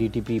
DTP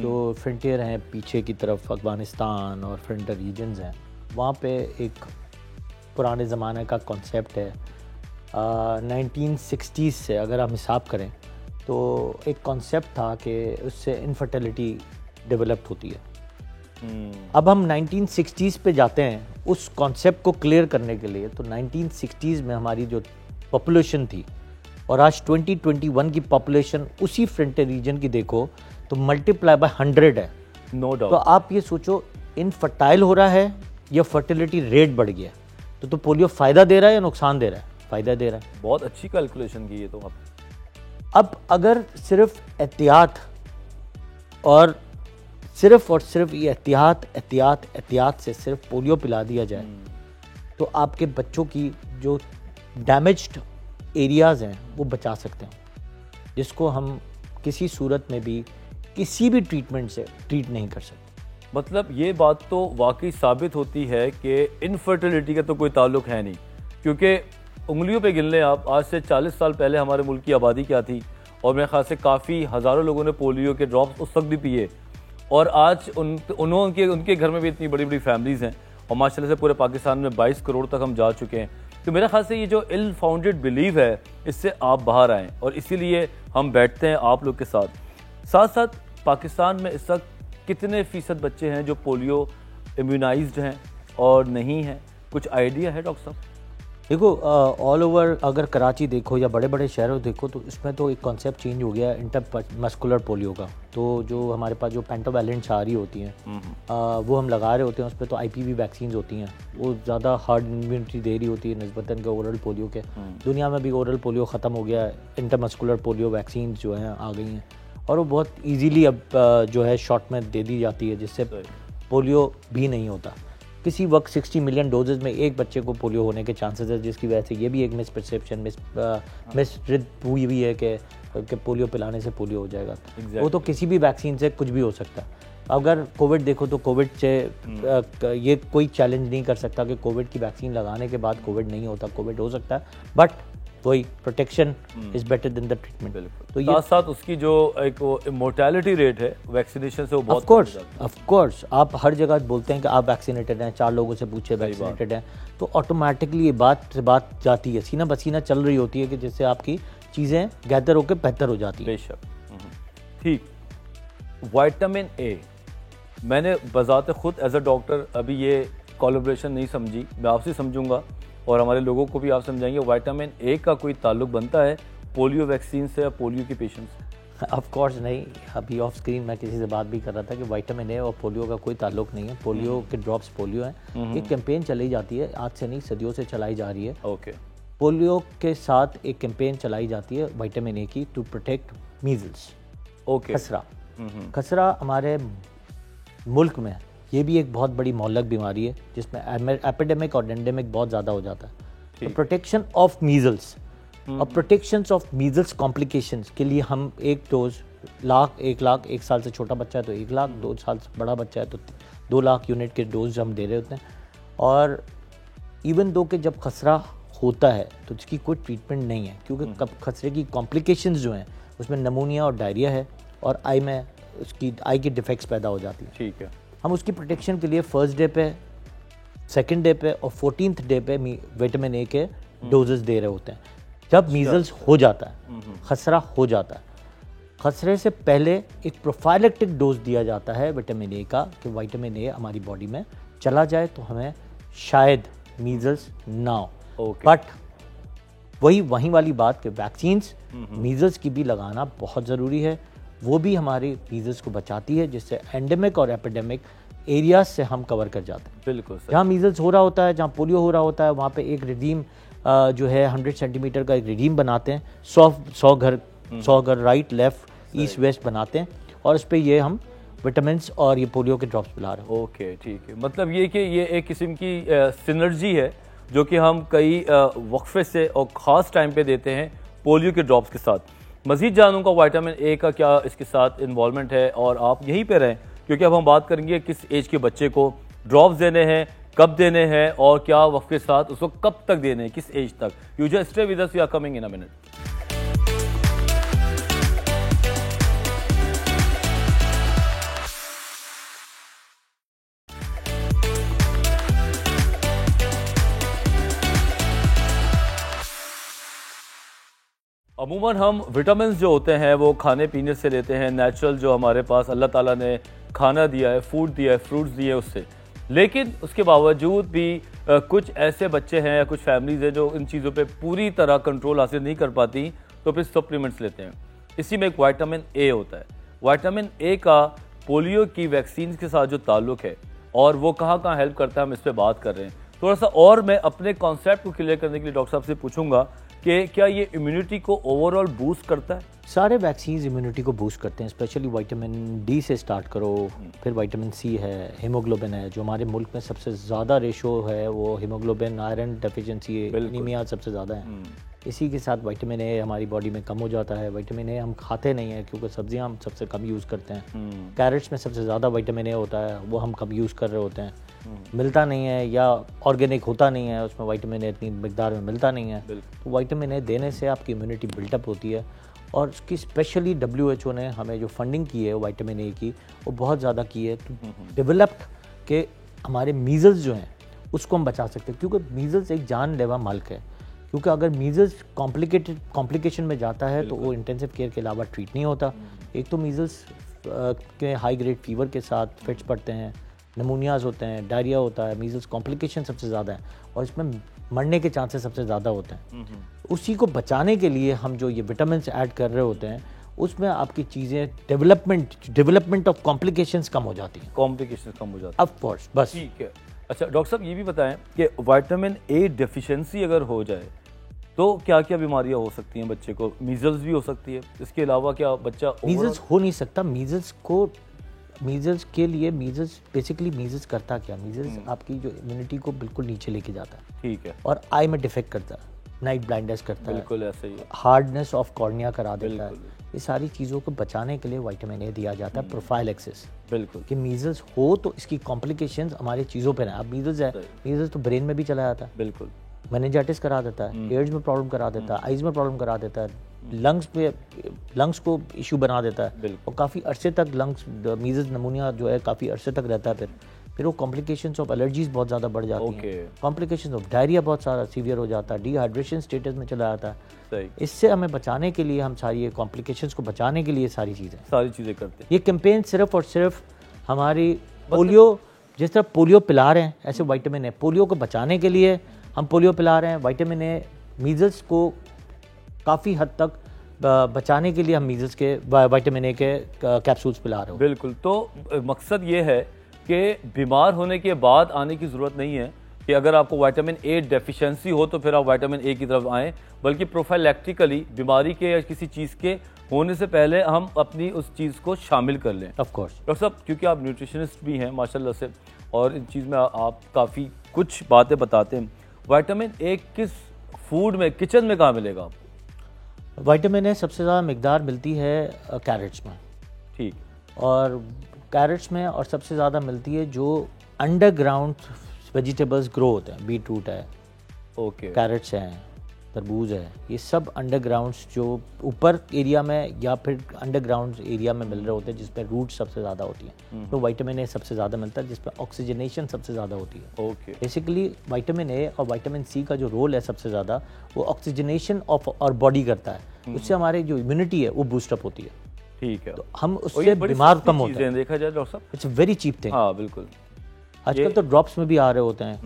جو frontier ہیں پیچھے کی طرف افغانستان اور فرنٹر ریجنز ہیں, وہاں پہ ایک پرانے زمانے کا کانسیپٹ ہے 1960s سے اگر ہم حساب کریں تو ایک کانسیپٹ تھا کہ اس سے انفرٹیلٹی ڈیولپڈ ہوتی ہے. اب ہم 1960s پہ جاتے ہیں اس کانسیپٹ کو کلیئر کرنے کے لیے, تو 1960s میں ہماری جو پاپولیشن تھی اور آج 2021 کی پاپولیشن اسی فرنٹر ریجن کی دیکھو تو ملٹیپلائی بائی 100 ہے. No doubt. تو آپ یہ سوچو انفرٹائل ہو رہا ہے یا فرٹیلٹی ریٹ بڑھ گیا, تو پولیو فائدہ دے رہا ہے یا نقصان دے رہا ہے؟ فائدہ دے رہا ہے. بہت اچھی کیلکولیشن کی ہے تو اب اگر صرف احتیاط اور صرف یہ احتیاط سے صرف پولیو پلا دیا جائے تو آپ کے بچوں کی جو ڈیمیجڈ ایریاز ہیں وہ بچا سکتے ہیں, جس کو ہم کسی صورت میں بھی کسی بھی ٹریٹمنٹ سے ٹریٹ نہیں کر سکتے. مطلب یہ بات تو واقعی ثابت ہوتی ہے کہ انفرٹیلٹی کا تو کوئی تعلق ہے نہیں, کیونکہ انگلیوں پہ گن لیں آپ, آج سے 40 سال پہلے ہمارے ملک کی آبادی کیا تھی, اور میرے خیال سے کافی ہزاروں لوگوں نے پولیو کے ڈراپس اس وقت بھی پیے, اور آج ان کے گھر میں بھی اتنی بڑی بڑی فیملیز ہیں, اور ماشاءاللہ سے پورے پاکستان میں 22 کروڑ تک ہم جا چکے ہیں. تو میرے خیال سے یہ جو ill founded belief ہے اس سے آپ باہر آئیں, اور اسی لیے ہم بیٹھتے ہیں آپ لوگ کے ساتھ. پاکستان میں اس وقت کتنے فیصد بچے ہیں جو پولیو امیونائزڈ ہیں اور نہیں ہیں؟ کچھ آئیڈیا ہے ڈاکٹر صاحب؟ دیکھو آل اوور اگر کراچی دیکھو یا بڑے بڑے شہروں دیکھو تو اس میں تو ایک کانسیپٹ چینج ہو گیا انٹر مسکولر پولیو کا. تو جو ہمارے پاس جو پینٹاویلنٹس آ رہی ہوتی ہیں وہ ہم لگا رہے ہوتے ہیں, اس پہ تو آئی پی وی ویکسینز ہوتی ہیں, وہ زیادہ ہارڈ امیونٹی دے رہی ہوتی ہے نسبتاً کہ اورل پولیو کے. دنیا میں بھی اورل پولیو ختم ہو گیا ہے, انٹر مسکولر پولیو ویکسینز جو ہیں آ گئی ہیں, اور وہ بہت ایزیلی اب جو ہے شارٹ میں دے دی جاتی ہے, جس سے پولیو بھی نہیں ہوتا. کسی وقت 60 ملین ڈوزز میں ایک بچے کو پولیو ہونے کے چانسز ہے, جس کی وجہ سے یہ بھی ایک مس پرسیپشن مس ہوئی ہوئی ہے کہ پولیو پلانے سے پولیو ہو جائے گا. وہ تو کسی بھی ویکسین سے کچھ بھی ہو سکتا ہے. اگر کووڈ دیکھو تو کووڈ سے یہ کوئی چیلنج نہیں کر سکتا کہ کووڈ کی ویکسین لگانے کے بعد کووڈ نہیں ہوتا, کووڈ ہو سکتا ہے, بٹ وہی protection is better than the treatment. تو ساتھ ساتھ اس کی جو ایک مورٹیلٹی ریٹ ہے ویکسینیشن سے وہ بہت آف کورس آپ ہر جگہ بولتے ہیں کہ آپ ویکسینیٹڈ ہیں, 4 لوگوں سے پوچھے ویکسینیٹڈ ہیں, تو آٹومیٹکلی یہ بات جاتی ہے, سینہ بسینہ چل رہی ہوتی ہے کہ جس سے آپ کی چیزیں گیدر ہو کے بہتر ہو جاتی ہیں. بے شک. ٹھیک. وائٹامن اے, میں نے بذات خود ایز اے ڈاکٹر ابھی یہ کولیبریشن نہیں سمجھی, میں آپ سے سمجھوں گا اور ہمارے لوگوں کو بھی آپ سمجھائیں گے. وائٹامن اے کا کوئی تعلق بنتا ہے پولیو ویکسین سے یا پولیو کے پیشنٹ سے؟ آف کورس نہیں. ابھی آف اسکرین میں کسی سے بات بھی کر رہا تھا کہ وائٹامن اے اور پولیو کا کوئی تعلق نہیں ہے. پولیو کے ڈراپس پولیو ہیں. ایک کیمپین چلائی جاتی ہے, آج سے نہیں صدیوں سے چلائی جا رہی ہے. اوکے. پولیو کے ساتھ ایک کیمپین چلائی جاتی ہے وائٹامن اے کی, ٹو پروٹیکٹ میزلس. اوکے. خسرہ ہمارے ملک میں یہ بھی ایک بہت بڑی معلق بیماری ہے جس میں ایپیڈیمک اور ڈینڈیمک بہت زیادہ ہو جاتا ہے. پروٹیکشن آف میزلس اور پروٹیکشن آف میزلس کمپلیکیشنز کے لیے ہم ایک ڈوز 1 لاکھ 1 سال سے چھوٹا بچہ ہے تو 1 لاکھ, 2 سال سے بڑا بچہ ہے تو 2 لاکھ یونٹ کے ڈوز ہم دے رہے ہوتے ہیں. اور ایون دو کہ جب خسرہ ہوتا ہے تو اس کی کوئی ٹریٹمنٹ نہیں ہے, کیونکہ خسرے کی کمپلیکیشنز جو ہیں اس میں نمونیا اور ڈائریا ہے, اور آئی میں اس کی آئی کی ڈیفیکٹس پیدا ہو جاتی ہیں. ٹھیک ہے. ہم اس کی پروٹیکشن کے لیے فرسٹ ڈے پہ, سیکنڈ ڈے پہ اور 14th ڈے پہ وٹامن اے کے ڈوزز دے رہے ہوتے ہیں. جب میزلس ہو جاتا ہے, خسرہ ہو جاتا ہے, خسرے سے پہلے ایک پروفائلیکٹک ڈوز دیا جاتا ہے وٹامن اے کا کہ وٹامن اے ہماری باڈی میں چلا جائے تو ہمیں شاید میزلس نہ ہو. بٹ وہیں والی بات کہ ویکسینز میزلس کی بھی لگانا بہت ضروری ہے. وہ بھی ہماری میزلس کو بچاتی ہے, جس سے اینڈیمک اور ایپیڈیمک ایریاز سے ہم کور کر جاتے ہیں. بالکل. جہاں میزلس ہو رہا ہوتا ہے, جہاں پولیو ہو رہا ہوتا ہے, وہاں پہ ایک ریڈیم جو ہے 100 سینٹی میٹر کا ایک ریڈیم بناتے ہیں, 100 گھر رائٹ لیفٹ ایسٹ ویسٹ بناتے ہیں, اور اس پہ یہ ہم وٹامنس اور یہ پولیو کے ڈراپس پلا رہے ہیں. اوکے ٹھیک ہے. مطلب یہ کہ یہ ایک قسم کی سینرجی ہے جو کہ ہم کئی وقفے سے اور خاص ٹائم پہ دیتے ہیں پولیو کے ڈراپس کے ساتھ. مزید جانوں گا وائٹامن اے کا کیا اس کے ساتھ انوالومنٹ ہے, اور آپ یہیں پہ رہیں کیونکہ اب ہم بات کریں گے کس ایج کے بچے کو ڈراپس دینے ہیں, کب دینے ہیں, اور کیا وقت کے ساتھ اس کو کب تک دینے ہیں, کس ایج تک. You just stay with us, we are coming in a minute. عموماً ہم وٹامنس جو ہوتے ہیں وہ کھانے پینے سے لیتے ہیں, نیچرل جو ہمارے پاس اللہ تعالیٰ نے کھانا دیا ہے, فوڈ دیا ہے, فروٹس دیے ہیں اس سے. لیکن اس کے باوجود بھی کچھ ایسے بچے ہیں یا کچھ فیملیز ہیں جو ان چیزوں پہ پوری طرح کنٹرول حاصل نہیں کر پاتی, تو پھر سپلیمنٹس لیتے ہیں. اسی میں ایک وائٹامن اے ہوتا ہے. وائٹامن اے کا پولیو کی ویکسینز کے ساتھ جو تعلق ہے اور وہ کہاں کہاں ہیلپ کرتا ہے, ہم اس پہ بات کر رہے ہیں. تھوڑا سا اور میں اپنے کانسیپٹ کو کلیئر کرنے کے لیے ڈاکٹر صاحب سے پوچھوں گا کہ کیا یہ امیونٹی کو اوور آل بوسٹ کرتا ہے؟ سارے ویکسینز امیونٹی کو بوسٹ کرتے ہیں, اسپیشلی وائٹامن ڈی سے سٹارٹ کرو, پھر وائٹامن سی ہے, ہیموگلوبن ہے, جو ہمارے ملک میں سب سے زیادہ ریشو ہے وہ ہیموگلوبن آئرن ڈیفیشنسی انیمیا سب سے زیادہ ہے. اسی کے ساتھ وائٹامن اے ہماری باڈی میں کم ہو جاتا ہے. وائٹامن اے ہم کھاتے نہیں ہیں کیونکہ سبزیاں ہم سب سے کم یوز کرتے ہیں. کیرٹس میں سب سے زیادہ وائٹامن اے ہوتا ہے, وہ ہم کم یوز کر رہے ہوتے ہیں, ملتا نہیں ہے یا آرگینک ہوتا نہیں ہے, اس میں وائٹامن اے اتنی مقدار میں ملتا نہیں ہے. تو وائٹامن اے دینے سے آپ کی امیونٹی بلٹ اپ ہوتی ہے. اور اس کی اسپیشلی WHO نے ہمیں جو فنڈنگ کی ہے وائٹامن اے کی وہ بہت زیادہ کی ہے, ڈیولپڈ کہ ہمارے میزلز جو ہیں اس کو ہم بچا سکتے ہیں, کیونکہ میزلز ایک جان لیوا ملک ہے. کیونکہ اگر میزلز کمپلیکیشن میں جاتا ہے تو وہ انٹینسو کیئر کے علاوہ ٹریٹ نہیں ہوتا. ایک تو میزلز کے ہائی گریڈ فیور کے ساتھ فٹس پڑتے ہیں, نمونیاز ہوتے ہیں, ڈائریا ہوتا ہے, میزلز کمپلیکیشن سب سے زیادہ ہیں اور اس میں مرنے کے چانسز سب سے زیادہ ہوتے ہیں. اسی کو بچانے کے لیے ہم جو یہ وٹامنس ایڈ کر رہے ہوتے ہیں اس میں آپ کی چیزیں ڈیولپمنٹ آف کمپلیکیشنز کم ہو جاتی ہیں. کمپلیکیشنز کم ہو جاتی ہیں آف کورس. بس ٹھیک ہے. اچھا ڈاکٹر صاحب یہ بھی بتائیں کہ وائٹامن اے ڈیفیشنسی اگر ہو جائے تو کیا کیا بیماریاں ہو سکتی ہیں بچے کو؟ میزلز بھی ہو سکتی ہے, اس کے علاوہ کیا بچہ میزلز ہو نہیں سکتا. میزلز کے لیے بیسیکلی میزلز کرتا کیا, میزلز آپ کی جو امیونٹی کو بالکل نیچے لے کے جاتا ہے. ٹھیک ہے. اور آئی میں ڈیفیکٹ کرتا ہے, نائٹ بلائنڈنس کرتا ہے, بالکل ایسے ہی, ہارڈنس آف کارنیا کرا دیتا ہے. یہ ساری چیزوں کو بچانے کے لیے وائٹامن اے دیا جاتا ہے پروفائل ایکسس. بالکل کہ میزلز ہو تو اس کی کمپلیکیشنز ہماری چیزوں پہ ہیں. اب میزلز ہے, میزلز تو برین میں بھی چلا جاتا ہے, بالکل میننجائٹس کرا دیتا ہے, ایئرز میں پرابلم کرا دیتا ہے, آئیز میں پرابلم کرا دیتا ہے, لنگس کو ایشو بنا دیتا ہے, اور کافی عرصے تک لنگس میزلز نمونیا جو ہے کافی عرصے تک رہتا ہے. پھر وہ کمپلیکیشنز آف الرجیز بہت زیادہ بڑھ جاتی ہیں, کمپلیکیشنز آف ڈائریا بہت سارا سیویئر ہو جاتا ہے, ڈی ہائیڈریشن اسٹیٹس میں چلا جاتا ہے. اس سے ہمیں بچانے کے لیے, ہم ساری یہ کمپلیکیشنز کو بچانے کے لیے ساری چیزیں کرتے ہیں. یہ کیمپین صرف اور صرف ہماری پولیو, جس طرح پولیو پلا رہے ہیں ایسے وائٹامن اے پولیو کو بچانے کے لیے ہم پولیو پلا رہے ہیں. وائٹامن اے میزلز کو کافی حد تک بچانے کے لیے ہم میزلز کے وائٹامن اے کے کیپسولز پلا رہے ہیں. بالکل. تو مقصد یہ ہے کہ بیمار ہونے کے بعد آنے کی ضرورت نہیں ہے کہ اگر آپ کو وائٹامن اے ڈیفیشنسی ہو تو پھر آپ وائٹامن اے کی طرف آئیں, بلکہ پروفائلیکٹیکلی بیماری کے یا کسی چیز کے ہونے سے پہلے ہم اپنی اس چیز کو شامل کر لیں. Of course. ڈاکٹر صاحب کیونکہ آپ نیوٹریشنسٹ بھی ہیں ماشاءاللہ سے, اور ان چیز میں آپ کافی کچھ باتیں بتاتے ہیں, وائٹامن اے کس فوڈ میں, کچن میں کہاں ملے گا آپ کو؟ وائٹامن اے سب سے زیادہ مقدار ملتی ہے کیرٹس میں. ٹھیک. اور کیرٹس میں, اور سب سے زیادہ ملتی ہے جو انڈر گراؤنڈ ویجیٹیبلز گرو ہوتے ہیں, بیٹ روٹ ہے, اوکے, کیرٹس ہیں, تربوز ہے, یہ سب انڈر گراؤنڈس جو اوپر ایریا میں یا پھر انڈر گراؤنڈ ایریا میں مل رہے ہوتے ہیں, جس پہ روٹ سب سے زیادہ ہوتی ہیں. تو وائٹامن اے سب سے زیادہ ملتا ہے, جس پہ آکسیجنیشن سب سے زیادہ ہوتی ہے. اوکے. بیسیکلی وائٹامن اے اور وائٹامن سی کا جو رول ہے سب سے زیادہ, وہ آکسیجنیشن آف اور باڈی کرتا ہے. اس سے ہماری جو امیونٹی ہے وہ بوسٹ اپ ہوتی ہے. ٹھیک ہے. تو ہم اس سے بیمار کم ہوتے ہیں. دیکھا جائے ڈاکٹر صاحب it's a very cheap thing. ہاں بالکل. آج کل تو ڈراپس میں بھی آ رہے ہوتے ہیں,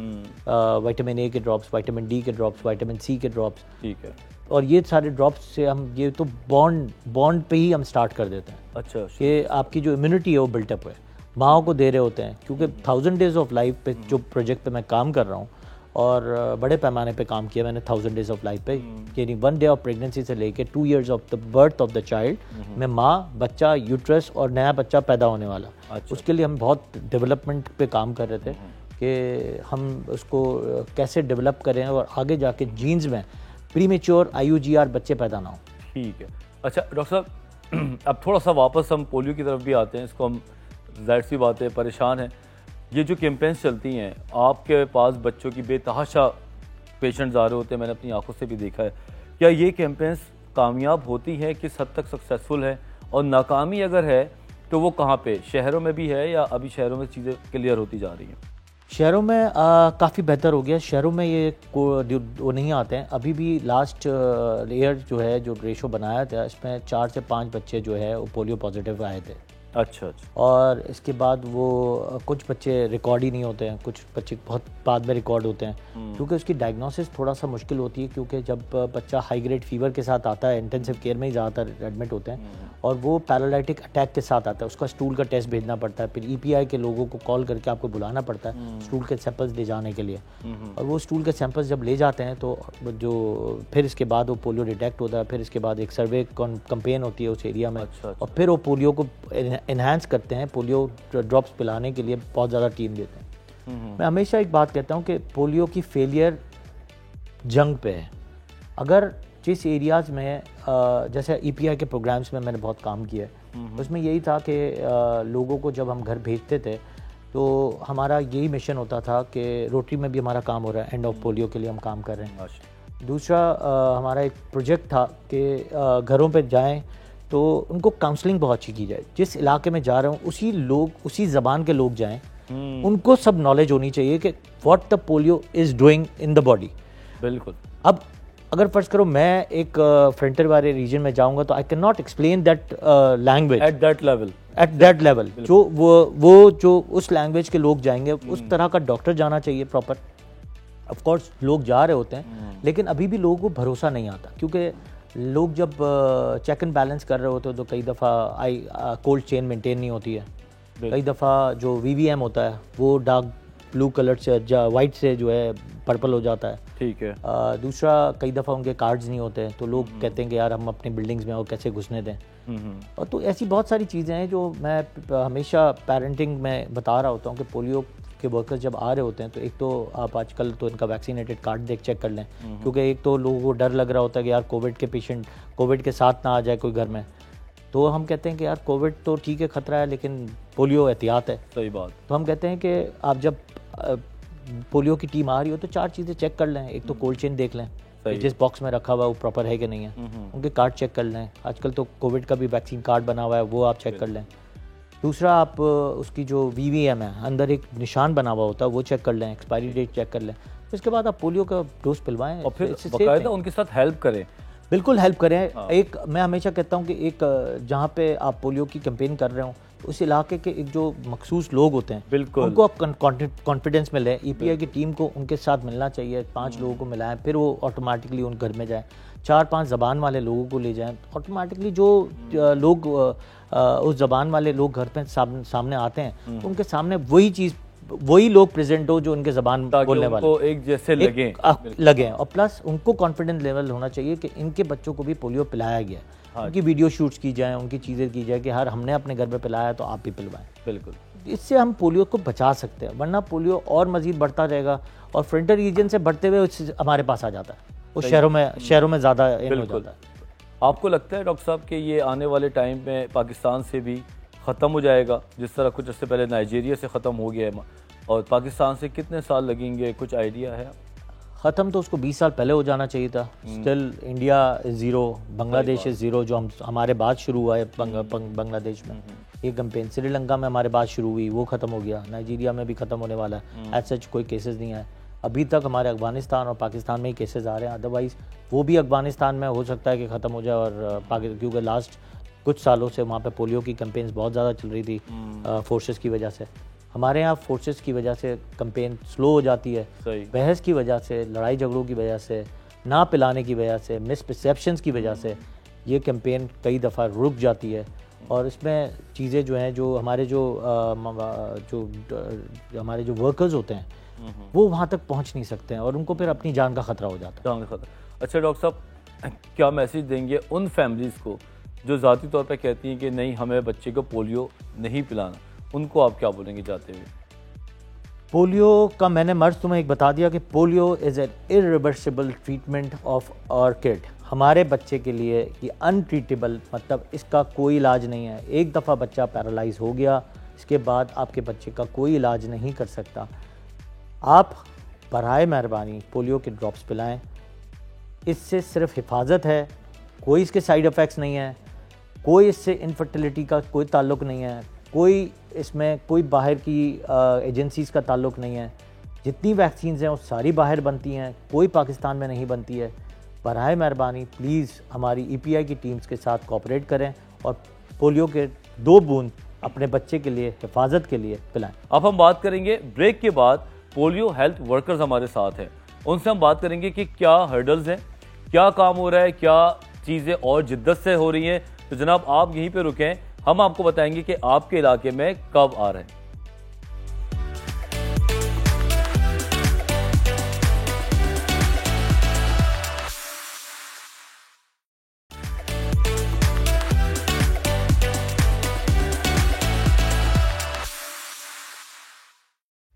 وائٹامن اے کے ڈراپس, وائٹامن ڈی کے ڈراپس, وائٹامن سی کے ڈراپس. ٹھیک ہے. اور یہ سارے ڈراپس سے ہم, یہ تو بانڈ پہ ہی ہم سٹارٹ کر دیتے ہیں. اچھا. کہ آپ کی جو امیونٹی ہے وہ بلٹ اپ ہے, ماؤں کو دے رہے ہوتے ہیں. کیونکہ 1000 ڈیز آف لائف پہ جو پروجیکٹ پہ میں کام کر رہا ہوں, اور بڑے پیمانے پہ کام کیا میں نے 1000 ڈیز آف لائف پہ, یعنی 1 ڈے آف پریگننسی سے لے کے 2 years of the birth of the child میں ماں, بچہ, یوٹرس اور نیا بچہ پیدا ہونے والا. اس کے لیے ہم بہت ڈیولپمنٹ پہ کام کر رہے تھے کہ ہم اس کو کیسے ڈیولپ کریں اور آگے جا کے جینز میں پری میچور IUGR بچے پیدا نہ ہوں. ٹھیک ہے. اچھا ڈاکٹر صاحب اب تھوڑا سا واپس ہم پولیو کی طرف بھی آتے ہیں. اس کو ہم ظاہر سی بات ہے پریشان ہیں. یہ جو کیمپینس چلتی ہیں, آپ کے پاس بچوں کی بے تحاشا پیشنٹس آ رہے ہوتے ہیں, میں نے اپنی آنکھوں سے بھی دیکھا ہے. کیا یہ کیمپینس کامیاب ہوتی ہیں, کس حد تک سکسیزفل ہے, اور ناکامی اگر ہے تو وہ کہاں پہ, شہروں میں بھی ہے یا ابھی شہروں میں چیزیں کلیئر ہوتی جا رہی ہیں؟ شہروں میں کافی بہتر ہو گیا. شہروں میں یہ وہ نہیں آتے ہیں ابھی بھی. لاسٹ ایئر جو ہے جو ریشو بنایا تھا اس میں 4 سے 5 بچے جو ہے وہ پولیو پازیٹیو آئے تھے. اچھا. اور اس کے بعد وہ کچھ بچے ریکارڈ ہی نہیں ہوتے ہیں, کچھ بچے بہت بعد میں ریکارڈ ہوتے ہیں, کیونکہ اس کی ڈائگنوسس تھوڑا سا مشکل ہوتی ہے, کیونکہ جب بچہ ہائی گریڈ فیور کے ساتھ آتا ہے انٹینسیو کیئر میں ہی زیادہ تر ایڈمٹ ہوتے ہیں, اور وہ پیرالائٹک اٹیک کے ساتھ آتا ہے, اس کا اسٹول کا ٹیسٹ بھیجنا پڑتا ہے, پھر ای پی آئی کے لوگوں کو کال کر کے آپ کو بلانا پڑتا ہے اسٹول کے سیمپلز لے جانے کے لیے, اور وہ اسٹول کے سیمپلز جب لے جاتے ہیں تو جو پھر اس کے بعد وہ پولیو ڈیٹیکٹ ہوتا ہے, پھر اس کے بعد ایک سروے کمپین ہوتی ہے اس ایریا میں, اور پھر وہ پولیو کو انہینس کرتے ہیں, پولیو ڈراپس پلانے کے لیے بہت زیادہ ٹیم دیتے ہیں. میں ہمیشہ ایک بات کہتا ہوں کہ پولیو کی فیلئر جنگ پہ ہے. اگر جس ایریاز میں جیسے ای پی آئی کے پروگرامز میں نے بہت کام کیا ہے, اس میں یہی تھا کہ لوگوں کو جب ہم گھر بھیجتے تھے تو ہمارا یہی مشن ہوتا تھا کہ روٹری میں بھی ہمارا کام ہو رہا ہے, اینڈ آف پولیو کے لیے ہم کام کر رہے ہیں. دوسرا ہمارا ایک پروجیکٹ تھا کہ گھروں پہ جائیں تو ان کو کاؤنسلنگ بہت اچھی کی جائے. جس علاقے میں جا رہے ہوں اسی زبان کے لوگ جائیں, ان کو سب نالج ہونی چاہیے کہ what the polio is doing in the body. بالکل. اب اگر فرض کرو میں ایک فرنٹر والے ریجن میں جاؤں گا تو I can not explain that language at that level. جو وہ جو اس لینگویج کے لوگ جائیں گے اس طرح کا ڈاکٹر جانا چاہیے پراپر. آف کورس لوگ جا رہے ہوتے ہیں لیکن ابھی بھی لوگوں کو بھروسہ نہیں آتا, کیونکہ لوگ جب چیک اینڈ بیلنس کر رہے ہوتے ہیں تو کئی دفعہ کولڈ چین مینٹین نہیں ہوتی ہے, کئی دفعہ جو وی وی ایم ہوتا ہے وہ ڈارک بلو کلر سے وائٹ سے جو ہے پرپل ہو جاتا ہے. ٹھیک ہے. دوسرا کئی دفعہ ان کے کارڈز نہیں ہوتے تو لوگ کہتے ہیں کہ یار ہم اپنی بلڈنگز میں اور کیسے گھسنے دیں. اور تو ایسی بہت ساری چیزیں ہیں جو میں ہمیشہ پیرنٹنگ میں بتا رہا ہوتا ہوں کہ پولیو کے ورکرز جب آ رہے ہوتے ہیں تو ایک تو آپ آج کل تو ان کا ویکسینیٹڈ کارڈ چیک کر لیں, کیونکہ ایک تو لوگوں کو ڈر لگ رہا ہوتا ہے کہ یار کووڈ کے پیشنٹ کووڈ کے ساتھ نہ آ جائے کوئی گھر میں, تو ہم کہتے ہیں کہ یار کووڈ تو ٹھیک ہے خطرہ ہے لیکن پولیو احتیاط ہے. صحیح بات. تو ہم کہتے ہیں کہ آپ جب پولیو کی ٹیم آ رہی ہو تو 4 چیزیں چیک کر لیں. ایک تو کولڈ چین دیکھ لیں جس باکس میں رکھا ہوا ہے وہ پراپر ہے کہ نہیں ہے, ان کے کارڈ چیک کر لیں. آج کل تو کووڈ کا بھی ویکسین کارڈ بنا ہوا ہے وہ آپ چیک کر لیں. دوسرا آپ اس کی جو وی وی ایم ہے اندر ایک نشان بنا ہوا ہوتا ہے وہ چیک کر لیں, ایکسپائری ڈیٹ چیک کر لیں. اس کے بعد آپ پولیو کا ڈوز پلوائیں اور پھر باقاعدہ ان کے ساتھ ہیلپ کریں. بالکل ہیلپ کریں. ایک میں ہمیشہ کہتا ہوں کہ ایک جہاں پہ آپ پولیو کی کیمپین کر رہے ہوں اس علاقے کے ایک جو مخصوص لوگ ہوتے ہیں بالکل ان کو آپ کانفیڈنس میں لیں. ای پی آئی کی ٹیم کو ان کے ساتھ ملنا چاہیے, 5 لوگوں کو ملائیں, پھر وہ آٹومیٹکلی ان گھر میں جائیں. 4-5 زبان والے لوگوں کو لے جائیں, آٹومیٹکلی جو لوگ اس زبان والے لوگ گھر پہ سامنے آتے ہیں ان کے سامنے وہی لوگ پریزنٹ ہو جو ان کے زبان بولنے والے ایک جیسے لگیں. اور پلس ان کو کانفیڈنس لیول ہونا چاہیے کہ ان کے بچوں کو بھی پولیو پلایا گیا ہے. ان کی ویڈیو شوٹس کی جائیں, ان کی چیزیں کی جائیں کہ ہم نے اپنے گھر پہ پلایا تو آپ بھی پلوائیں. بالکل. اس سے ہم پولیو کو بچا سکتے ہیں, ورنہ پولیو اور مزید بڑھتا رہے گا اور فرنٹر ریجن سے بڑھتے ہوئے ہمارے پاس آ جاتا ہے, وہ شہروں میں زیادہ ہو جاتا ہے. آپ کو لگتا ہے ڈاکٹر صاحب کہ یہ آنے والے ٹائم میں پاکستان سے بھی ختم ہو جائے گا جس طرح کچھ عرصے پہلے نائجیریا سے ختم ہو گیا ہے, اور پاکستان سے کتنے سال لگیں گے, کچھ آئیڈیا ہے؟ ختم تو اس کو 20 سال پہلے ہو جانا چاہیے تھا. اسٹل انڈیا از زیرو, بنگلہ دیش از زیرو, جو ہمارے بعد شروع ہوا ہے بنگلہ دیش میں یہ کمپین. سری لنکا میں ہمارے بعد شروع ہوئی وہ ختم ہو گیا, نائجیریا میں بھی ختم ہونے والا ہے. ایز سچ کوئی کیسز نہیں آئے ابھی تک. ہمارے افغانستان اور پاکستان میں ہی کیسز آ رہے ہیں, ادروائز وہ بھی افغانستان میں ہو سکتا ہے کہ ختم ہو جائے. اور کیونکہ لاسٹ کچھ سالوں سے وہاں پہ پولیو کی کمپینز بہت زیادہ چل رہی تھی فورسز کی وجہ سے. ہمارے یہاں فورسز کی وجہ سے کمپین سلو ہو جاتی ہے, بحث کی وجہ سے, لڑائی جھگڑوں کی وجہ سے, نہ پلانے کی وجہ سے, مس پرسیپشنز کی وجہ سے یہ کمپین کئی دفعہ رک جاتی ہے. اور اس میں چیزیں جو ہیں جو ہمارے جو ورکرز ہوتے ہیں وہ وہاں تک پہنچ نہیں سکتے ہیں اور ان کو پھر اپنی جان کا خطرہ ہو جاتا ہے. اچھا ڈاکٹر صاحب, کیا میسیج دیں گے ان فیملیز کو جو ذاتی طور پہ کہتی ہیں کہ نہیں ہمیں بچے کو پولیو نہیں پلانا, ان کو آپ کیا بولیں گے جاتے ہوئے؟ پولیو کا میں نے مرض تمہیں ایک بتا دیا کہ polio is an irreversible treatment of our kid. ہمارے بچے کے لیے یہ انٹریٹیبل, مطلب اس کا کوئی علاج نہیں ہے. ایک دفعہ بچہ پیرالائز ہو گیا اس کے بعد آپ کے بچے کا کوئی علاج نہیں کر سکتا. آپ برائے مہربانی پولیو کے ڈراپس پلائیں. اس سے صرف حفاظت ہے, کوئی اس کے سائیڈ افیکٹس نہیں ہیں, کوئی اس سے انفرٹیلیٹی کا کوئی تعلق نہیں ہے, کوئی اس میں کوئی باہر کی ایجنسیز کا تعلق نہیں ہے. جتنی ویکسینز ہیں وہ ساری باہر بنتی ہیں, کوئی پاکستان میں نہیں بنتی ہے. براہ مہربانی پلیز ہماری ای پی آئی کی ٹیمز کے ساتھ کوآپریٹ کریں اور پولیو کے 2 بوند اپنے بچے کے لیے حفاظت کے لیے پلائیں. اب ہم بات کریں گے بریک کے بعد پولیو ہیلتھ ورکرز ہمارے ساتھ ہیں, ان سے ہم بات کریں گے کہ کیا ہرڈلز ہیں, کیا کام ہو رہا ہے, کیا چیزیں اور جدت سے ہو رہی ہیں. تو جناب آپ یہیں پہ رکیں, ہم آپ کو بتائیں گے کہ آپ کے علاقے میں کب آ رہے ہیں.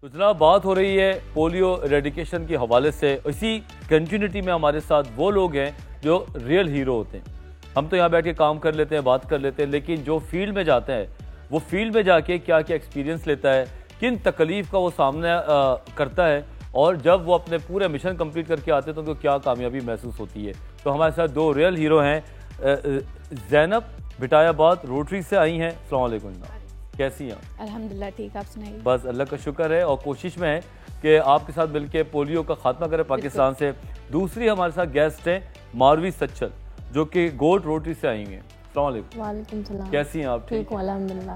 تو جناب بات ہو رہی ہے پولیو ایریڈیکیشن کے حوالے سے. اسی کنٹینیوٹی میں ہمارے ساتھ وہ لوگ ہیں جو ریئل ہیرو ہوتے ہیں. ہم تو یہاں بیٹھ کے کام کر لیتے ہیں, بات کر لیتے ہیں, لیکن جو فیلڈ میں جاتے ہیں وہ فیلڈ میں جا کے کیا کیا ایکسپیرینس لیتا ہے, کن تکلیف کا وہ سامنا کرتا ہے, اور جب وہ اپنے پورے مشن کمپلیٹ کر کے آتے ہیں تو ان کو کیا کامیابی محسوس ہوتی ہے. تو ہمارے ساتھ 2 ریئل ہیرو ہیں. زینب بٹائی آباد روٹری سے آئی ہیں. السلام علیکم جناب, کیسی ہیں؟ الحمدللہ ٹھیک, آپ سنائیے. بس اللہ کا شکر ہے, اور کوشش میں ہے کہ آپ کے ساتھ مل کے پولیو کا خاتمہ کرے پاکستان سے. دوسری ہمارے ساتھ گیسٹ ہیں ماروی سچل, جو کہ گوٹ روٹری سے آئی ہیں. السلام علیکم. وعلیکم السلام. کیسی ہیں آپ؟ ٹھیک ہوں الحمدللہ.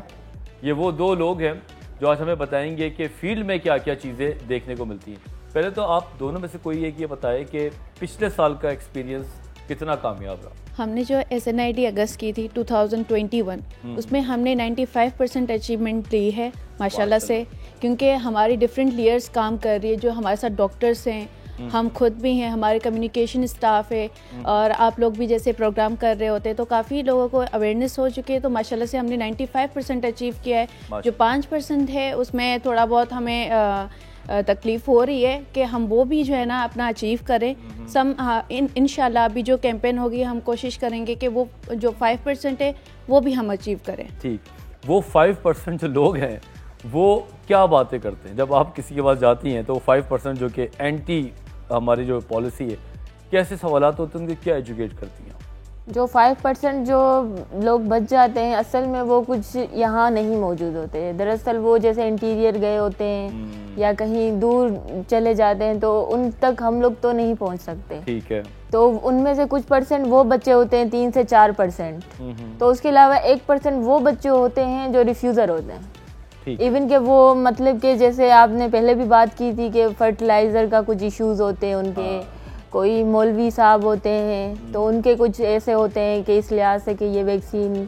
یہ وہ 2 لوگ ہیں جو آج ہمیں بتائیں گے کہ فیلڈ میں کیا کیا چیزیں دیکھنے کو ملتی ہیں. پہلے تو آپ دونوں میں سے کوئی ایک یہ بتائے کہ پچھلے سال کا ایکسپیرینس کتنا کامیاب رہا. ہم نے جو SNID اگست کی تھی 2021, اس میں ہم نے 95% اچیومنٹ لی ہے ماشاءاللہ سے, کیونکہ ہماری ڈفرینٹ لیئرز کام کر رہی ہے. جو ہمارے ساتھ ڈاکٹرس ہیں, ہم خود بھی ہیں, ہمارے کمیونیکیشن اسٹاف ہے, اور آپ لوگ بھی جیسے پروگرام کر رہے ہوتے ہیں تو کافی لوگوں کو اویئرنیس ہو چکی ہے. تو ماشاءاللہ سے ہم نے 95% اچیو کیا ہے. جو 5% ہے اس میں تھوڑا بہت ہمیں تکلیف ہو رہی ہے کہ ہم وہ بھی جو ہے نا اپنا اچیو کریں. انشاءاللہ ابھی جو کیمپین ہوگی ہم کوشش کریں گے کہ وہ جو 5% ہے وہ بھی ہم اچیو کریں. ٹھیک, وہ 5% جو لوگ ہیں وہ کیا باتیں کرتے ہیں جب آپ کسی کے پاس جاتی ہیں؟ تو وہ 5% جو کہ اینٹی ہماری جو پالیسی ہے, کیسے سوالات ہوتے ہیں, ان کے کیا ایجوکیٹ کرتی ہیں؟ جو 5% جو لوگ بچ جاتے ہیں اصل میں وہ کچھ یہاں نہیں موجود ہوتے. دراصل وہ جیسے انٹیریئر گئے ہوتے ہیں یا کہیں دور چلے جاتے ہیں تو ان تک ہم لوگ تو نہیں پہنچ سکتے. ٹھیک ہے. تو ان میں سے کچھ پرسنٹ وہ بچے ہوتے ہیں 3 سے 4%. تو اس کے علاوہ 1% وہ بچے ہوتے ہیں جو ریفیوزر ہوتے ہیں. ایون کہ وہ مطلب کہ جیسے آپ نے پہلے بھی بات کی تھی کہ فرٹیلائزر کا کچھ ایشوز ہوتے ہیں ان کے, کوئی مولوی صاحب ہوتے ہیں تو ان کے کچھ ایسے ہوتے ہیں کہ اس لحاظ سے کہ یہ ویکسین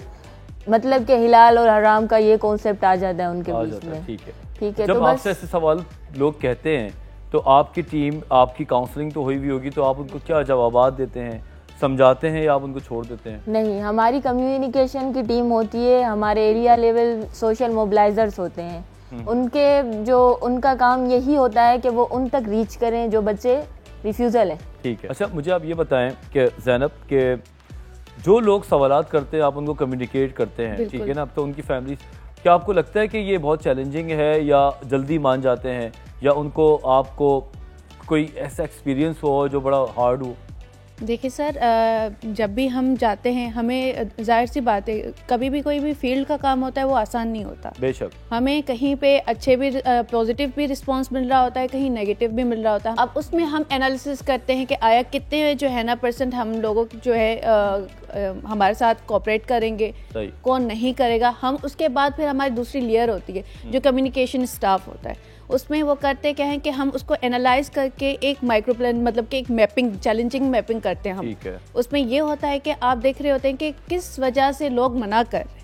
مطلب کہ حلال اور حرام کا یہ کانسیپٹ آ جاتا ہے ان کے بیچ میں. ٹھیک ہے. جب آپ سے ایسے سوال لوگ کہتے ہیں تو آپ کی ٹیم, آپ کی کاؤنسلنگ تو ہوئی بھی ہوگی, تو آپ ان کو کیا جوابات دیتے ہیں, سمجھاتے ہیں یا آپ ان کو چھوڑ دیتے ہیں؟ نہیں, ہماری کمیونیکیشن کی ٹیم ہوتی ہے, ہمارے ایریا لیول سوشل موبلائزرز ہوتے ہیں. ان کے جو ان کا کام یہی ہوتا ہے کہ وہ ان تک ریچ کریں جو بچے ریفیوزل ہیں. ٹھیک ہے. اچھا مجھے آپ یہ بتائیں کہ زینب, کہ جو لوگ سوالات کرتے ہیں آپ ان کو کمیونیکیٹ کرتے ہیں, ٹھیک ہے نا, اب تو ان کی فیملی, کیا آپ کو لگتا ہے کہ یہ بہت چیلنجنگ ہے یا جلدی مان جاتے ہیں, یا ان کو آپ کو کوئی ایسا ایکسپیرینس ہو جو بڑا ہارڈ ہو؟ دیکھیں سر, جب بھی ہم جاتے ہیں ہمیں ظاہر سی بات ہے کبھی بھی کوئی بھی فیلڈ کا کام ہوتا ہے وہ آسان نہیں ہوتا. بے شک. ہمیں کہیں پہ اچھے بھی پازیٹیو بھی رسپانس مل رہا ہوتا ہے, کہیں نیگیٹو بھی مل رہا ہوتا ہے. اب اس میں ہم انالیسس کرتے ہیں کہ آیا کتنے جو ہے نا % ہم لوگوں جو ہے ہمارے ساتھ کوآپریٹ کریں گے, کون نہیں کرے گا. ہم اس کے بعد پھر ہماری دوسری لیئر ہوتی ہے جو کمیونیکیشن اسٹاف ہوتا ہے, اس میں وہ کرتے کیا ہیں کہ ہم اس کو انالائز کر کے ایک مائکرو پلان مطلب کہ ایک میپنگ, چیلنجنگ میپنگ کرتے ہیں ہم. اس میں یہ ہوتا ہے کہ آپ دیکھ رہے ہوتے ہیں کہ کس وجہ سے لوگ منع کر رہے ہیں,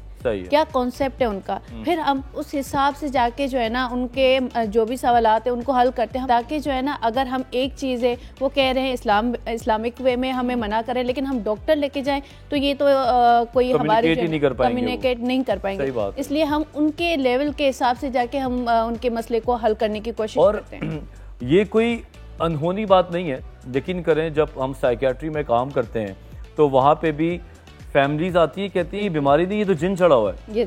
کیا کانسیپٹ ہے ان کا. پھر ہم اس حساب سے جا کے جو ہے نا ان کے جو بھی سوالات ہیں ان کو حل کرتے ہیں, تاکہ جو ہے نا اگر ہم ایک چیز ہے وہ کہہ رہے ہیں اسلامک وے میں ہمیں منع کریں, لیکن ہم ڈاکٹر لے کے جائیں تو یہ تو کوئی ہمارے کمیونیکیٹ نہیں کر پائیں گے. اس لیے ہم ان کے لیول کے حساب سے جا کے ہم ان کے مسئلے کو حل کرنے کی کوشش کرتے ہیں. یہ کوئی انہونی بات نہیں ہے, یقین کریں جب ہم سائیکیٹری میں کام کرتے ہیں تو وہاں پہ بھی فیملیز آتی ہے, کہتی ہے یہ بیماری نہیں, یہ تو جن چڑھا ہوا ہے,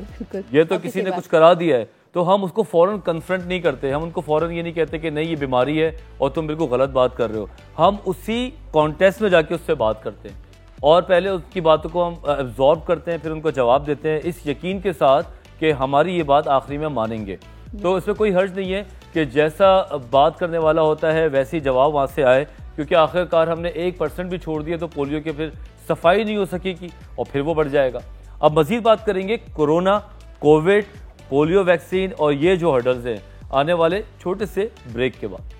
یہ تو کسی نے کچھ کرا دیا ہے. تو ہم اس کو فوراً کنفرنٹ نہیں کرتے, ہم ان کو فوراً یہ نہیں کہتے کہ نہیں یہ بیماری ہے اور تم بالکل غلط بات کر رہے ہو. ہم اسی کانٹیکسٹ میں جا کے اس سے بات کرتے ہیں اور پہلے اس کی باتوں کو ہم ایبزارب کرتے ہیں, پھر ان کو جواب دیتے ہیں اس یقین کے ساتھ کہ ہماری یہ بات آخری میں مانیں گے. تو اس میں کوئی حرج نہیں ہے کہ جیسا بات کرنے والا ہوتا ہے ویسی جواب وہاں سے آئے, کیونکہ آخر کار ہم نے 1% بھی چھوڑ دیا تو پولیو کے پھر صفائی نہیں ہو سکے گی اور پھر وہ بڑھ جائے گا. اب مزید بات کریں گے کورونا, کووڈ, پولیو ویکسین اور یہ جو ہرڈلز ہیں آنے والے چھوٹے سے بریک کے بعد.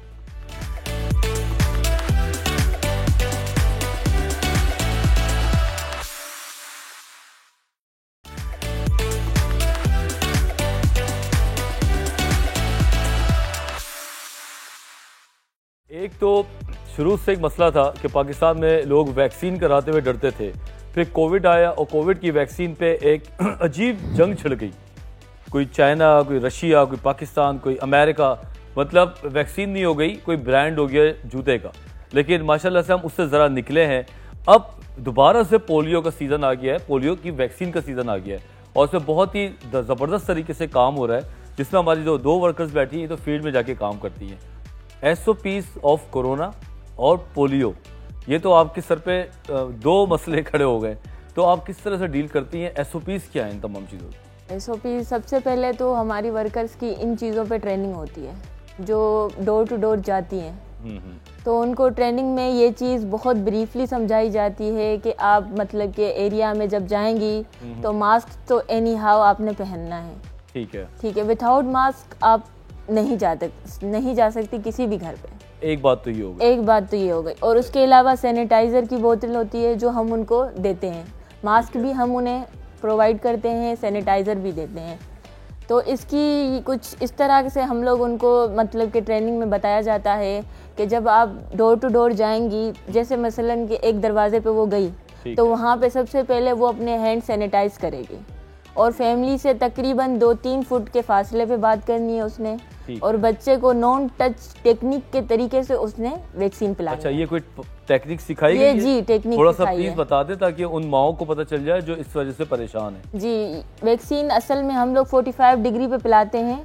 ایک تو شروع سے ایک مسئلہ تھا کہ پاکستان میں لوگ ویکسین کراتے ہوئے ڈرتے تھے, پھر کووڈ آیا اور کووڈ کی ویکسین پہ ایک عجیب جنگ چھڑ گئی. کوئی چائنا, کوئی رشیا, کوئی پاکستان, کوئی امریکہ, مطلب ویکسین نہیں ہو گئی, کوئی برانڈ ہو گیا جوتے کا. لیکن ماشاءاللہ سے ہم اس سے ذرا نکلے ہیں. اب دوبارہ سے پولیو کا سیزن آ گیا ہے, پولیو کی ویکسین کا سیزن آ گیا ہے اور اس میں بہت ہی زبردست طریقے سے کام ہو رہا ہے, جس میں ہماری جو 2 ورکرز بیٹھی ہیں یہ تو فیلڈ میں جا کے کام کرتی ہیں. SOPs آف کورونا اور پولیو, یہ تو آپ کے سر پہ 2 مسئلے کھڑے ہو گئے, تو آپ کس طرح سے ڈیل کرتی ہیں؟ SOPs کیا ہیں ان تمام چیزوں کی؟ SOP سب سے پہلے تو ہماری ورکرز کی ان چیزوں پہ ٹریننگ ہوتی ہے جو ڈور ٹو ڈور جاتی ہیں, تو ان کو ٹریننگ میں یہ چیز بہت بریفلی سمجھائی جاتی ہے کہ آپ مطلب کہ ایریا میں جب جائیں گی تو ماسک تو اینی ہاؤ آپ نے پہننا ہے. ٹھیک ہے, ود آؤٹ ماسک آپ نہیں جا سکتی کسی بھی گھر پہ. ایک بات تو یہ ہو گئی. اور اس کے علاوہ سینیٹائزر کی بوتل ہوتی ہے جو ہم ان کو دیتے ہیں, ماسک بھی ہم انہیں پرووائڈ کرتے ہیں, سینیٹائزر بھی دیتے ہیں. تو اس کی کچھ اس طرح سے ہم لوگ ان کو مطلب کہ ٹریننگ میں بتایا جاتا ہے کہ جب آپ ڈور ٹو ڈور جائیں گی, جیسے مثلاً کہ ایک دروازے پہ وہ گئی تو وہاں پہ سب سے پہلے وہ اپنے ہینڈ سینیٹائز کرے گی, اور فیملی سے تقریباً 2-3 فٹ کے فاصلے پہ بات کرنی ہے اس نے, اور بچے کو نان ٹچ ٹیکنیک کے طریقے سے اس نے ویکسین پلانی. اچھا, یہ کوئی ٹیکنیک سکھائی گئی ہے؟ جی, ٹیکنیک تھوڑا سا پلیز بتا دیں تاکہ ان ماؤں کو پتہ چل جائے جو اس وجہ سے پریشان ہیں. جی, ویکسین اصل میں ہم لوگ 45 ڈگری پہ پلاتے ہیں,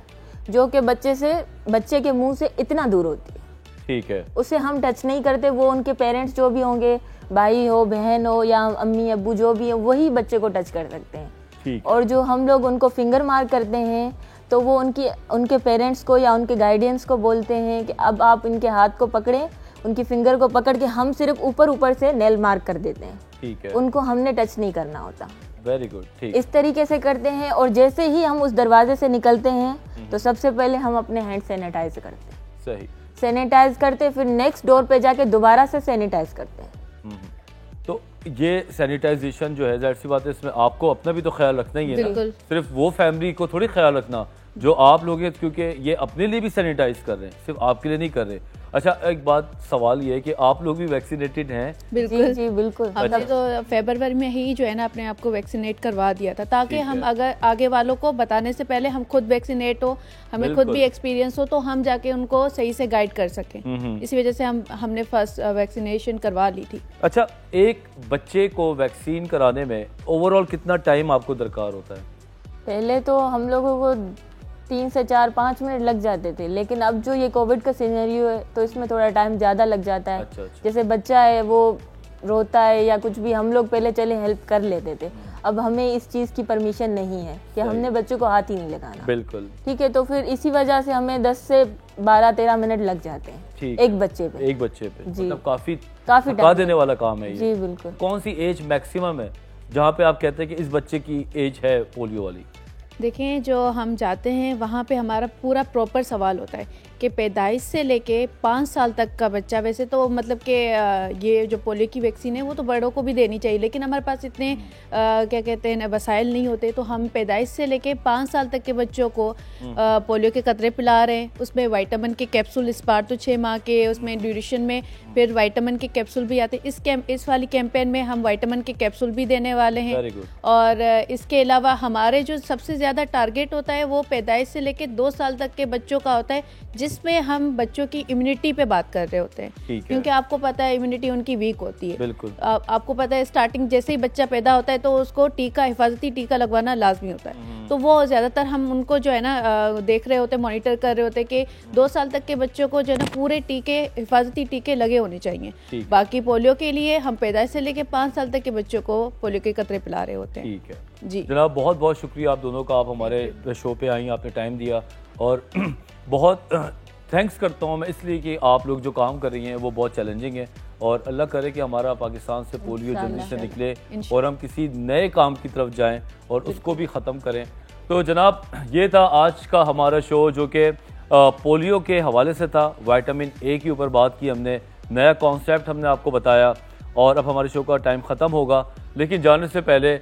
جو کہ بچے کے منہ سے اتنا دور ہوتی ہے. ٹھیک ہے, اسے ہم ٹچ نہیں کرتے, وہ ان کے پیرنٹس جو بھی ہوں گے, بھائی ہو, بہن ہو یا امی ابو جو بھی ہیں, وہی بچے کو ٹچ کر سکتے ہیں. اور جو ہم لوگ ان کو فنگر مار کرتے ہیں تو وہ ان کے پیرنٹس کو یا ان کے گائیڈینس کو بولتے ہیں کہ اب آپ ان کے ہاتھ کو پکڑیں, ان کی فنگر کو پکڑ کے ہم صرف اوپر سے نیل مارک کر دیتے ہیں. ٹھیک ہے, ان کو ہم نے ٹچ نہیں کرنا ہوتا. Very good. ٹھیک, اس طریقے سے کرتے ہیں. اور جیسے ہی ہم اس دروازے سے نکلتے ہیں تو سب سے پہلے ہم اپنے ہینڈ سینیٹائز کرتے ہیں. صحیح, سینیٹائز کرتے, پھر نیکسٹ ڈور پہ جا کے دوبارہ سے سینیٹائز کرتے ہیں. تو یہ سینیٹائزیشن جو ہے ظاہر سی بات ہے اس میں آپ کو اپنا بھی تو خیال رکھنا ہی ہے نا, صرف وہ فیملی کو تھوڑی خیال رکھنا جو آپ لوگ ہیں, کیونکہ یہ اپنے لیے بھی سینیٹائز کر رہے ہیں, صرف آپ کے لیے نہیں کر رہے. اچھا, ایک بات سوال یہ ہے کہ آپ لوگ بھی ویکسینیٹڈ ہیں؟ جی بالکل. ہم نے تو فیبروری میں ہی جو ہے نا اپنے آپ کو ویکسینیٹ کروا دیا تھا, تاکہ ہم اگر آگے والوں کو بتانے سے پہلے ہم خود ویکسینیٹ ہو, ہمیں خود بھی ایکسپیرینس ہو, تو ہم جا کے ان کو صحیح سے گائیڈ کر سکیں. اسی وجہ سے ہم نے فرسٹ ویکسینیشن کروا لی تھی. اچھا, ایک بچے کو ویکسین کرانے میں اوور آل کتنا ٹائم آپ کو درکار ہوتا ہے؟ پہلے تو ہم لوگوں کو 3 سے 4-5 منٹ لگ جاتے تھے, لیکن اب جو یہ کووڈ کا سینیریو ہے تو اس میں تھوڑا ٹائم زیادہ لگ جاتا ہے. جیسے بچہ ہے وہ روتا ہے یا کچھ بھی, ہم لوگ پہلے چلے ہیلپ کر لیتے تھے, اب ہمیں اس چیز کی پرمیشن نہیں ہے کہ ہم نے بچوں کو ہاتھ ہی نہیں لگانا. بالکل ٹھیک ہے, تو پھر اسی وجہ سے ہمیں 10 سے 12-13 منٹ لگ جاتے ہیں ایک بچے پہ. جی, کافی تھکا دینے والا کام ہے یہ. جی بالکل. کون سی ایج میکسیمم ہے جہاں پہ آپ کہتے ہیں کہ اس بچے کی ایج ہے پولیو والی؟ دیکھیں, جو ہم جاتے ہیں وہاں پہ ہمارا پورا پراپر سوال ہوتا ہے کہ پیدائش سے لے کے 5 سال تک کا بچہ, ویسے تو مطلب کہ یہ جو پولیو کی ویکسین ہے وہ تو بڑوں کو بھی دینی چاہیے, لیکن ہمارے پاس اتنے کیا کہتے ہیں وسائل نہیں ہوتے, تو ہم پیدائش سے لے کے 5 سال تک کے بچوں کو پولیو کے قطرے پلا رہے ہیں. اس میں وائٹامن کے کیپسول اس بار تو 6 ماہ کے, اس میں ڈیوریشن میں پھر وائٹامن کے کیپسول بھی آتے ہیں. اس والی کیمپین میں ہم وائٹامن کے کیپسول بھی دینے والے ہیں. اور اس کے علاوہ ہمارے جو سب سے زیادہ ٹارگیٹ ہوتا ہے وہ پیدائش سے لے کے 2 سال تک کے بچوں کا ہوتا ہے, جس میں ہم بچوں کی امیونٹی پہ بات کر رہے ہوتے ہیں, کیونکہ آپ کو پتہ ہے امیونٹی ان کی ویک ہوتی ہے. بالکل آپ کو پتہ ہے اسٹارٹنگ جیسے ہی بچہ پیدا ہوتا ہے تو اس کو ٹیکہ, حفاظتی ٹیکہ لگوانا لازمی ہوتا ہے. تو وہ زیادہ تر ہم ان کو جو ہے نا دیکھ رہے ہوتے, مانیٹر کر رہے ہوتے کہ 2 سال تک کے بچوں کو جو ہے نا پورے ٹیکے, حفاظتی ٹیکے لگے ہونے چاہیے. باقی پولیو کے لیے ہم پیدائش سے لے کے 5 سال تک کے بچوں کو پولیو کے قطرے پلا رہے ہوتے ہیں. ٹھیک ہے جی جناب, بہت بہت شکریہ آپ دونوں کا, آپ ہمارے شو پہ آئیں, آپ نے ٹائم دیا, اور بہت تھینکس کرتا ہوں میں اس لیے کہ آپ لوگ جو کام کر رہی ہیں وہ بہت چیلنجنگ ہے, اور اللہ کرے کہ ہمارا پاکستان سے پولیو جلدی سے نکلے اور ہم کسی نئے کام کی طرف جائیں اور اس کو بھی ختم کریں. تو جناب یہ تھا آج کا ہمارا شو جو کہ پولیو کے حوالے سے تھا. وائٹامن اے کے اوپر بات کی ہم نے, نیا کانسیپٹ ہم نے آپ کو بتایا, اور اب ہمارے شو کا ٹائم ختم ہوگا. لیکن جانے سے پہلے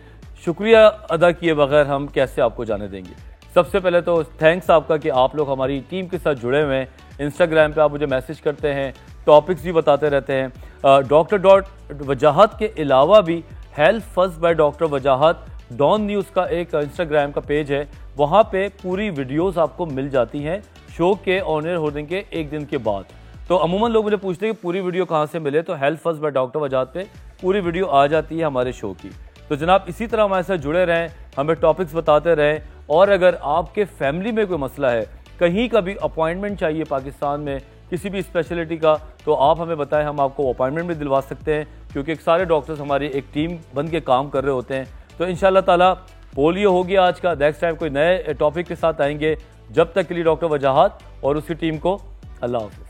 شکریہ ادا کیے بغیر ہم کیسے آپ کو جانے دیں گے. سب سے پہلے تو تھینکس آپ کا کہ آپ لوگ ہماری ٹیم کے ساتھ جڑے ہوئے ہیں. انسٹاگرام پہ آپ مجھے میسیج کرتے ہیں, ٹاپکس بھی بتاتے رہتے ہیں. ڈاکٹر.وجاہت کے علاوہ بھی health first by doctor Wajahat Dawn news کا ایک انسٹاگرام کا پیج ہے, وہاں پہ پوری ویڈیوز آپ کو مل جاتی ہیں شو کے آن ایئر ہونے کے 1 دن کے بعد. تو عموماً لوگ مجھے پوچھتے ہیں کہ پوری ویڈیو کہاں سے ملے, تو ہیلتھ فرسٹ بائی ڈاکٹر وجاہت پہ پوری ویڈیو آ جاتی ہے ہمارے شو کی. تو جناب اسی طرح ہمارے ساتھ جڑے رہیں, ہمیں ٹاپکس بتاتے رہیں, اور اگر آپ کے فیملی میں کوئی مسئلہ ہے, کہیں کا بھی اپوائنٹمنٹ چاہیے پاکستان میں کسی بھی اسپیشلٹی کا, تو آپ ہمیں بتائیں, ہم آپ کو اپوائنٹمنٹ بھی دلوا سکتے ہیں, کیونکہ ایک سارے ڈاکٹرز ہماری ایک ٹیم بن کے کام کر رہے ہوتے ہیں. تو انشاءاللہ تعالیٰ پولیو ہو گیا آج کا, نیکسٹ ٹائم کوئی نئے ٹاپک کے ساتھ آئیں گے. جب تک کے لیے ڈاکٹر وجاہت اور اس کی ٹیم کو اللہ حافظ.